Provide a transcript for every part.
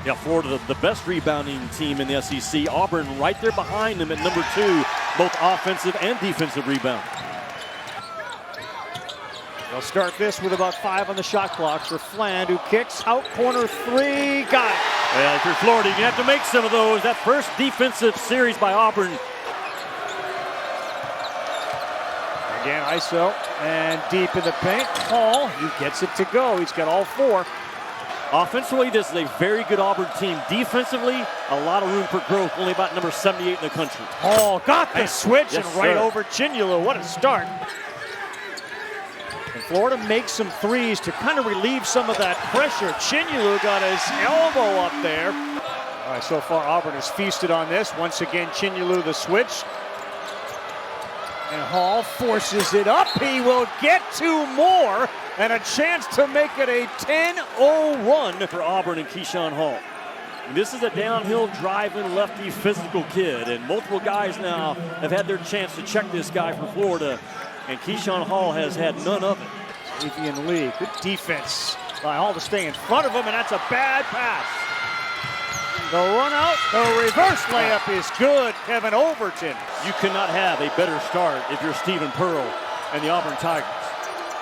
Yeah, Florida, the best rebounding team in the SEC. Auburn right there behind them at number 2, both offensive and defensive rebound. They'll start this with about 5 on the shot clock for Fland, who kicks out corner 3. Got it. Well, if you're Florida, you have to make some of those. That first defensive series by Auburn. Again, ISO, and deep in the paint. Hall, he gets it to go. He's got all 4. Offensively, this is a very good Auburn team. Defensively, a lot of room for growth. Only about number 78 in the country. Hall got the switch, yes, and right sir. over Chinulu. What a start. And Florida makes some threes to kind of relieve some of that pressure. Chinulu got his elbow up there. All right, so far Auburn has feasted on this. Once again, Chinulu the switch. And Hall forces it up. He will get 2 more and a chance to make it a 10-0 run for Auburn and Keyshawn Hall. This is a downhill driving lefty physical kid, and multiple guys now have had their chance to check this guy from Florida, and Keyshawn Hall has had none of it. Avian Lee, good defense by Hall to stay in front of him, and that's a bad pass. The run out, the reverse layup is good. Kevin Overton. You cannot have a better start if you're Stephen Pearl and the Auburn Tigers.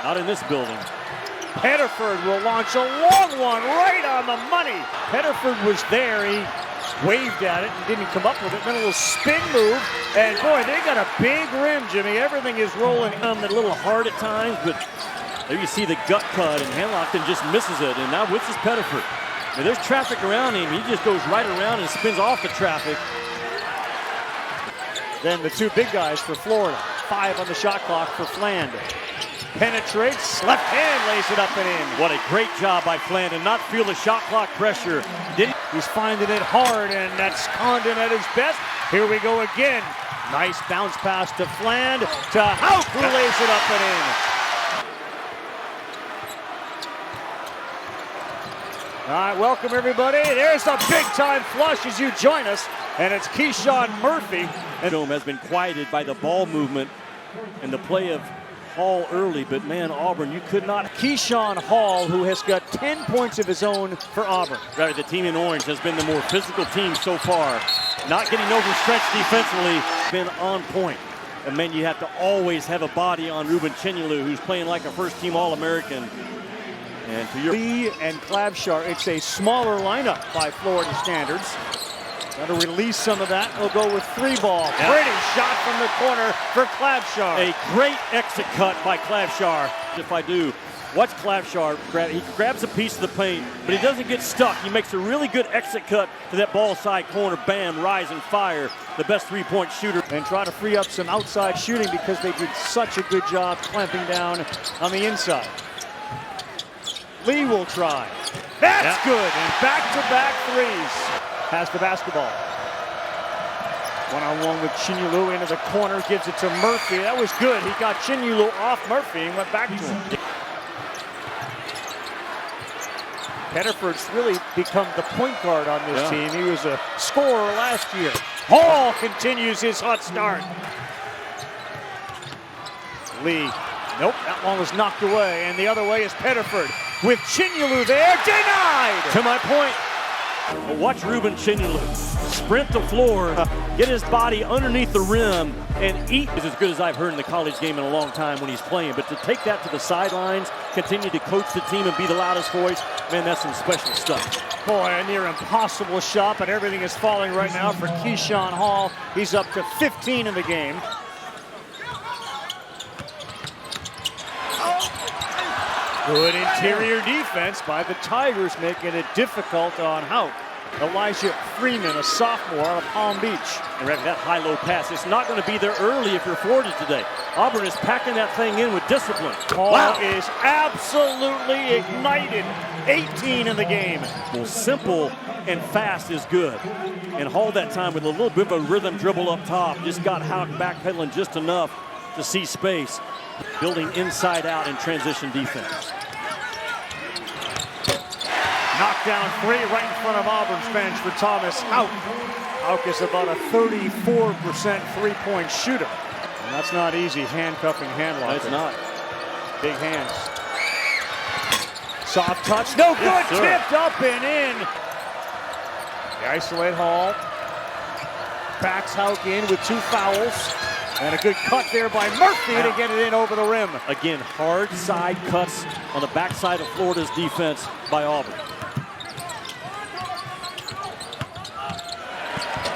Not in this building. Pettiford will launch a long one right on the money. Pettiford was there. He waved at it and didn't come up with it. Then a little spin move. And boy, they got a big rim, Jimmy. Everything is rolling. A little hard at times, but there you see the gut cut, and Hanlockton just misses it. And now this is Pettiford. Now, there's traffic around him. He just goes right around and spins off the traffic. Then the 2 big guys for Florida. 5 on the shot clock for Fland. Penetrates, left hand lays it up and in. What a great job by Fland and not feel the shot clock pressure. He's finding it hard, and that's Condon at his best. Here we go again. Nice bounce pass to Fland, to Houck, who lays it up and in. All right, welcome everybody. There's a big-time flush as you join us, and it's Keyshawn Murphy. And has been quieted by the ball movement and the play of Hall early, but man, Auburn, you could not. Keyshawn Hall, who has got 10 points of his own for Auburn. Right, the team in orange has been the more physical team so far. Not getting overstretched defensively, been on point. And man, you have to always have a body on Ruben Chinulu, who's playing like a first-team All-American. And to your Lee and Clavshar, it's a smaller lineup by Florida standards. Got to release some of that. We'll go with 3 ball. Yeah. Pretty shot from the corner for Clavshar. A great exit cut by Clavshar. If I do, watch Clavshar. He grabs a piece of the paint, but he doesn't get stuck. He makes a really good exit cut to that ball side corner. Bam, rise and fire. The best 3-point shooter. And try to free up some outside shooting because they did such a good job clamping down on the inside. Lee will try. That's good. And back-to-back threes. Has the basketball. One-on-one with Chinulu into the corner. Gives it to Murphy. That was good. He got Chinulu off Murphy and went back to him. Pettiford's really become the point guard on this team. He was a scorer last year. Hall continues his hot start. Lee. Nope, that one was knocked away. And the other way is Pettiford. With Chinulu there, denied! To my point, watch Ruben Chinulu sprint the floor, get his body underneath the rim, and eat is as good as I've heard in the college game in a long time when he's playing. But to take that to the sidelines, continue to coach the team and be the loudest voice, man, that's some special stuff. Boy, a near impossible shot, but everything is falling right now for Keyshawn Hall. He's up to 15 in the game. Good interior defense by the Tigers, making it difficult on Houck. Elijah Freeman, a sophomore out of Palm Beach. And that high-low pass, it's not going to be there early if you're Florida today. Auburn is packing that thing in with discipline. Hall is absolutely ignited. 18 in the game. Well, simple and fast is good. And Hall that time with a little bit of a rhythm dribble up top. Just got Houck backpedaling just enough to see space. Building inside out in transition defense. Knockdown 3 right in front of Auburn's bench for Thomas Houck. Houck is about a 34% three-point shooter. And that's not easy, handcuffing Hanlockton. It's not. Big hands. Soft touch, no good, tipped up and in. They isolate Hall. Backs Houck in with 2 fouls. And a good cut there by Murphy to get it in over the rim. Again, hard side cuts on the backside of Florida's defense by Auburn.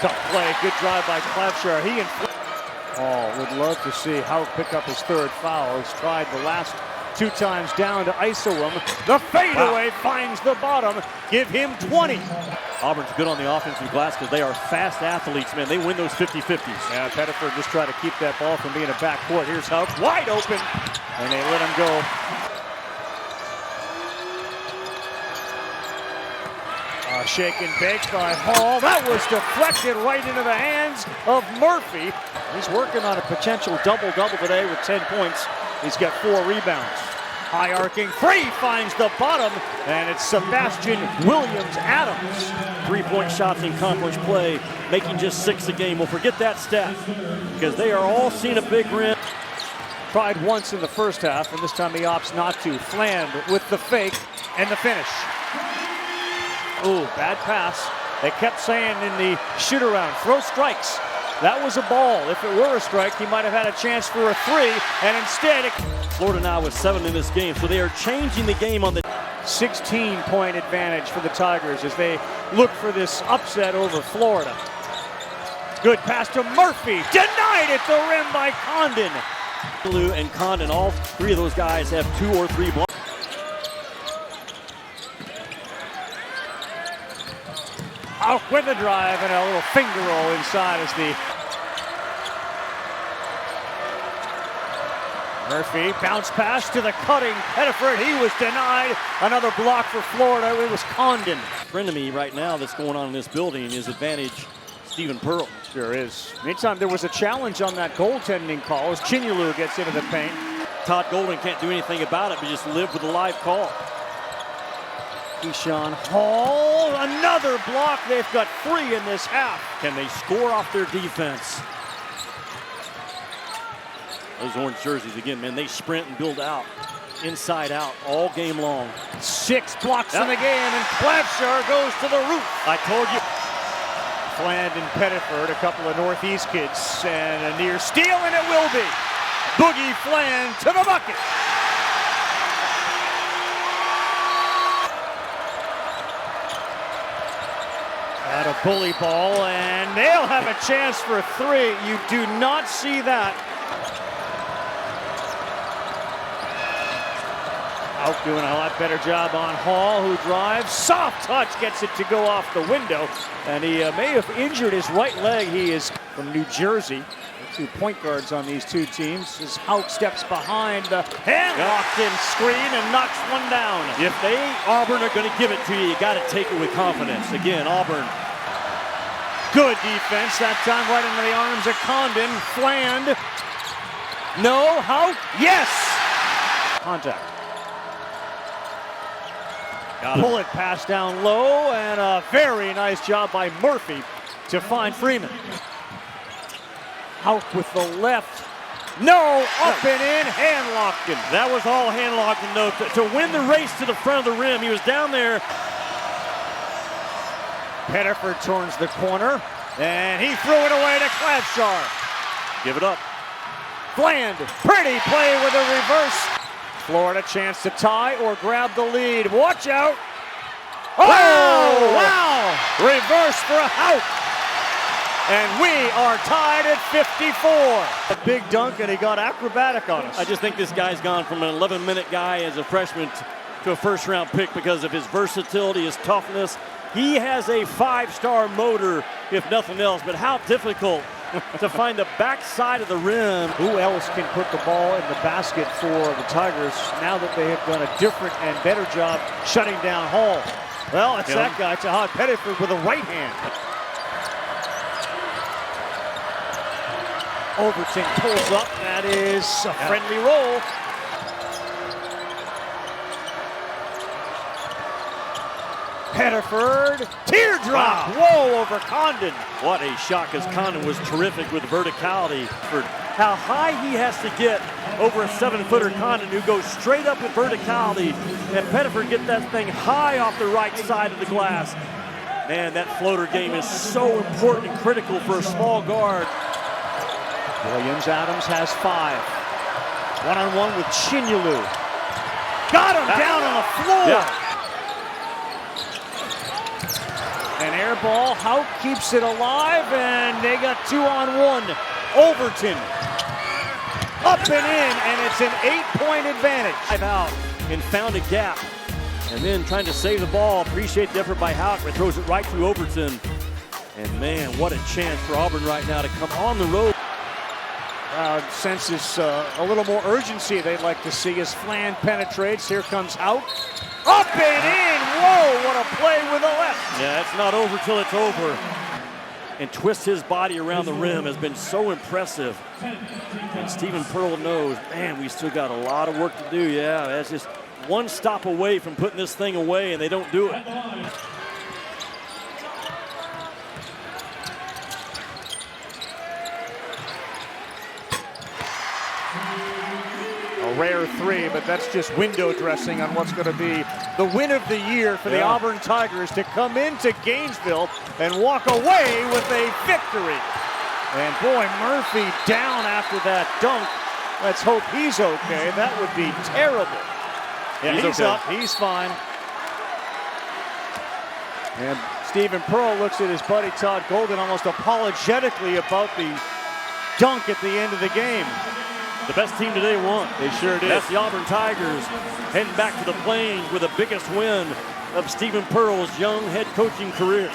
Tough play, good drive by Clavshar. He and Hall would love to see Houck pick up his 3rd foul. He's tried the last 2 times down to ISO him. The fadeaway finds the bottom. Give him 20. Auburn's good on the offensive glass because they are fast athletes, man. They win those 50-50s. Yeah, Pettiford just tried to keep that ball from being a backcourt. Here's Houck, wide open, and they let him go. Shake and bake by Hall. That was deflected right into the hands of Murphy. He's working on a potential double-double today with 10 points. He's got 4 rebounds. High arcing 3 finds the bottom, and it's Sebastian Williams-Adams. 3-point shots in conference play, making just 6 a game. Well, forget that stat because they are all seeing a big rim. Tried once in the first half, and this time he opts not to. Fland with the fake and the finish. Ooh, bad pass. They kept saying in the shoot-around, throw strikes. That was a ball. If it were a strike, he might have had a chance for a 3, and instead Florida now with 7 in this game, so they are changing the game on the 16-point advantage for the Tigers as they look for this upset over Florida. Good pass to Murphy, denied at the rim by Condon. Lou and Condon, all 3 of those guys have 2 or 3 blocks. Out with the drive and a little finger roll inside as the Murphy bounce pass to the cutting Pettiford. He was denied. Another block for Florida. It was Condon. Friend of me right now that's going on in this building is advantage Stephen Pearl. Sure is. Anytime there was a challenge on that goaltending call as Chinyelu gets into the paint. Todd Golden can't do anything about it but just live with the live call. Keyshawn Hall, another block. They've got 3 in this half. Can they score off their defense? Those orange jerseys, again, man, they sprint and build out, inside out, all game long. 6 blocks in the game, and Clavshar goes to the roof. I told you. Fland and Pettiford, a couple of Northeast kids, and a near steal, and it will be. Boogie Fland to the bucket. At a bully ball, and they'll have a chance for 3. You do not see that. Out doing a lot better job on Hall, who drives. Soft touch gets it to go off the window, and he may have injured his right leg. He is from New Jersey. The 2 point guards on these 2 teams as Houck steps behind the hand locked in screen and knocks one down. If Auburn are going to give it to you, you got to take it with confidence. Again, Auburn. Good defense that time, right into the arms of Condon. Fland. No, Houck. Yes. Contact. Pull it pass down low, and a very nice job by Murphy to find Freeman. Houck with the left. No, up and in, hand locked him. That was all hand locked him, though. To win the race to the front of the rim, he was down there. Pettiford turns the corner, and he threw it away to Clavshar. Give it up. Fland, pretty play with a reverse. Florida chance to tie or grab the lead. Watch out. Oh, wow. Reverse for Houck. And we are tied at 54. A big dunk, and he got acrobatic on us. I just think this guy's gone from an 11-minute guy as a freshman to a first-round pick because of his versatility, his toughness. He has a 5-star motor, if nothing else, but how difficult to find the backside of the rim. Who else can put the ball in the basket for the Tigers now that they have done a different and better job shutting down Hall? Well, it's that guy, Tahad Pettiford, with a right hand. Overton pulls up. That is a friendly roll. Pettiford, teardrop, whoa, over Condon. What a shot, because Condon was terrific with verticality. For how high he has to get over a 7-footer Condon, who goes straight up with verticality, and Pettiford get that thing high off the right side of the glass. Man, that floater game is so important and critical for a small guard. Williams Adams has 5. One-on-one with Chinyelu. Got him down on the floor. Yeah. An air ball. Hout keeps it alive, and they got 2-on-1. Overton up and in, and it's an 8-point advantage. Out and found a gap, and then trying to save the ball. Appreciate the effort by Hout, but throws it right to Overton. And man, what a chance for Auburn right now to come on the road. Senses a little more urgency they'd like to see as Flan penetrates. Here comes Hout. Up and in! Whoa, what a play with the left! Yeah, it's not over till it's over. And twists his body around the rim has been so impressive. And Stephen Pearl knows, man, we still got a lot of work to do. Yeah, that's just one stop away from putting this thing away, and they don't do it. A rare 3, but that's just window dressing on what's going to be the win of the year for the Auburn Tigers to come into Gainesville and walk away with a victory. And boy, Murphy down after that dunk. Let's hope he's okay. That would be terrible. Yeah, he's okay. up. He's fine. And Stephen Pearl looks at his buddy Todd Golden almost apologetically about the dunk at the end of the game. The best team today won. They sure did. That's the Auburn Tigers heading back to the Plains with the biggest win of Stephen Pearl's young head coaching career.